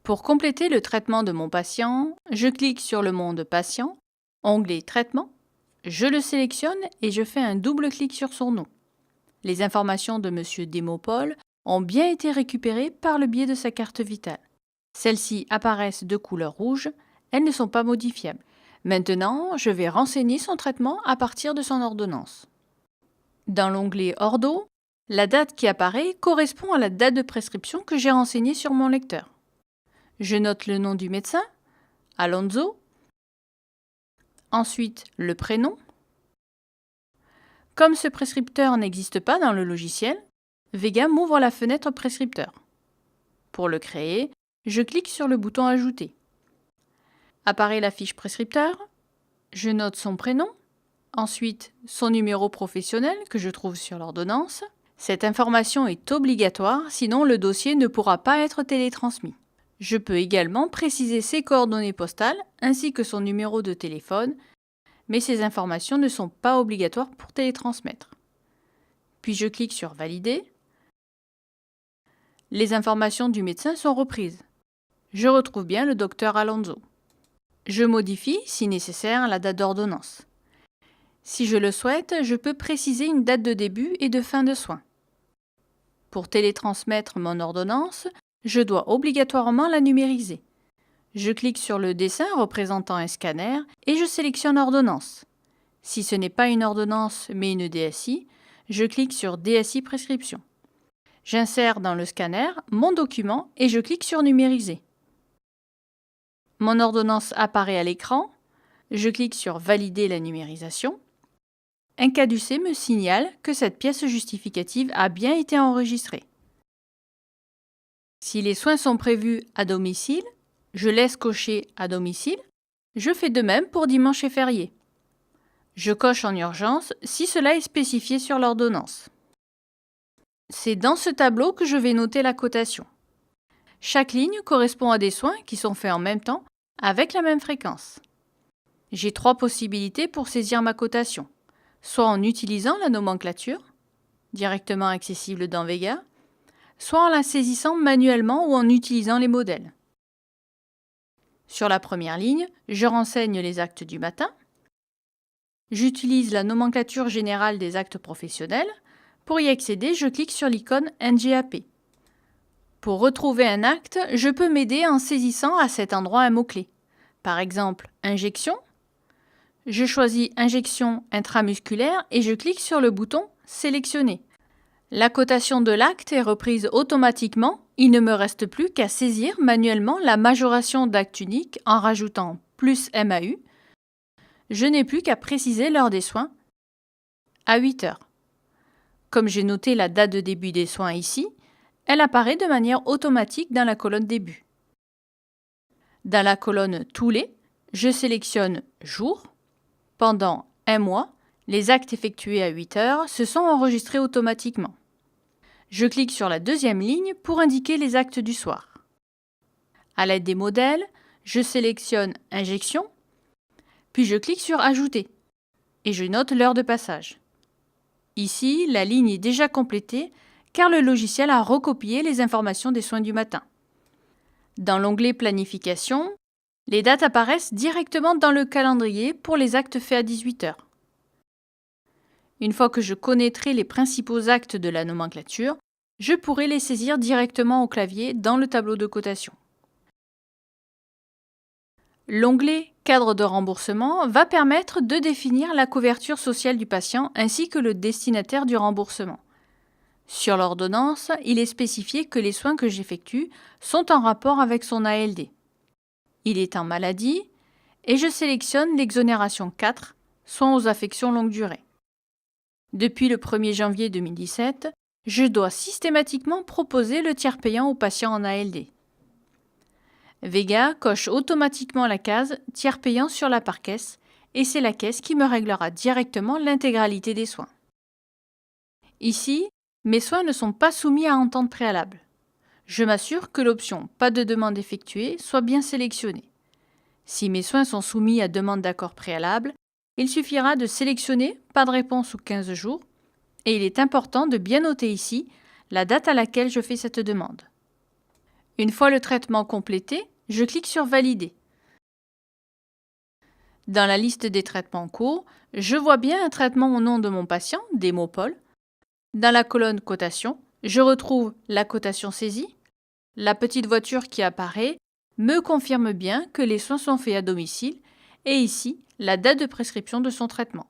Pour compléter le traitement de mon patient, je clique sur le monde patient, onglet Traitement, je le sélectionne et je fais un double clic sur son nom. Les informations de M. Demopol ont bien été récupérées par le biais de sa carte vitale. Celles-ci apparaissent de couleur rouge, elles ne sont pas modifiables. Maintenant, je vais renseigner son traitement à partir de son ordonnance. Dans l'onglet Ordo, la date qui apparaît correspond à la date de prescription que j'ai renseignée sur mon lecteur. Je note le nom du médecin, Alonso, ensuite le prénom. Comme ce prescripteur n'existe pas dans le logiciel, Vega m'ouvre la fenêtre prescripteur. Pour le créer, je clique sur le bouton Ajouter. Apparaît la fiche prescripteur, je note son prénom, ensuite son numéro professionnel que je trouve sur l'ordonnance. Cette information est obligatoire, sinon le dossier ne pourra pas être télétransmis. Je peux également préciser ses coordonnées postales ainsi que son numéro de téléphone, mais ces informations ne sont pas obligatoires pour télétransmettre. Puis je clique sur Valider. Les informations du médecin sont reprises. Je retrouve bien le docteur Alonso. Je modifie, si nécessaire, la date d'ordonnance. Si je le souhaite, je peux préciser une date de début et de fin de soins. Pour télétransmettre mon ordonnance, je dois obligatoirement la numériser. Je clique sur le dessin représentant un scanner et je sélectionne Ordonnance. Si ce n'est pas une ordonnance mais une DSI, je clique sur DSI Prescription. J'insère dans le scanner mon document et je clique sur Numériser. Mon ordonnance apparaît à l'écran. Je clique sur Valider la numérisation. Un caducé me signale que cette pièce justificative a bien été enregistrée. Si les soins sont prévus à domicile, je laisse cocher à domicile. Je fais de même pour dimanche et férié. Je coche en urgence si cela est spécifié sur l'ordonnance. C'est dans ce tableau que je vais noter la cotation. Chaque ligne correspond à des soins qui sont faits en même temps avec la même fréquence. J'ai 3 possibilités pour saisir ma cotation, soit en utilisant la nomenclature, directement accessible dans Vega, soit en la saisissant manuellement ou en utilisant les modèles. Sur la première ligne, je renseigne les actes du matin. J'utilise la nomenclature générale des actes professionnels. Pour y accéder, je clique sur l'icône NGAP. Pour retrouver un acte, je peux m'aider en saisissant à cet endroit un mot-clé. Par exemple, injection. Je choisis injection intramusculaire et je clique sur le bouton Sélectionner. La cotation de l'acte est reprise automatiquement, il ne me reste plus qu'à saisir manuellement la majoration d'acte unique en rajoutant plus MAU. Je n'ai plus qu'à préciser l'heure des soins à 8 heures. Comme j'ai noté la date de début des soins ici, elle apparaît de manière automatique dans la colonne début. Dans la colonne Tous les, je sélectionne Jour. Pendant un mois, les actes effectués à 8 heures se sont enregistrés automatiquement. Je clique sur la deuxième ligne pour indiquer les actes du soir. À l'aide des modèles, je sélectionne Injection, puis je clique sur Ajouter et je note l'heure de passage. Ici, la ligne est déjà complétée car le logiciel a recopié les informations des soins du matin. Dans l'onglet Planification, les dates apparaissent directement dans le calendrier pour les actes faits à 18 heures. Une fois que je connaîtrai les principaux actes de la nomenclature, je pourrai les saisir directement au clavier dans le tableau de cotation. L'onglet Cadre de remboursement va permettre de définir la couverture sociale du patient ainsi que le destinataire du remboursement. Sur l'ordonnance, il est spécifié que les soins que j'effectue sont en rapport avec son ALD. Il est en maladie et je sélectionne l'exonération 4, soins aux affections longue durée. Depuis le 1er janvier 2017, je dois systématiquement proposer le tiers payant aux patients en ALD. Vega coche automatiquement la case tiers payant sur la par-caisse et c'est la caisse qui me réglera directement l'intégralité des soins. Ici, mes soins ne sont pas soumis à entente préalable. Je m'assure que l'option « Pas de demande effectuée » soit bien sélectionnée. Si mes soins sont soumis à demande d'accord préalable, il suffira de sélectionner « Pas de réponse sous 15 jours » et il est important de bien noter ici la date à laquelle je fais cette demande. Une fois le traitement complété, je clique sur Valider. Dans la liste des traitements en cours, je vois bien un traitement au nom de mon patient, Démo-Paul. Dans la colonne Cotation, je retrouve la cotation saisie. La petite voiture qui apparaît me confirme bien que les soins sont faits à domicile et ici, la date de prescription de son traitement.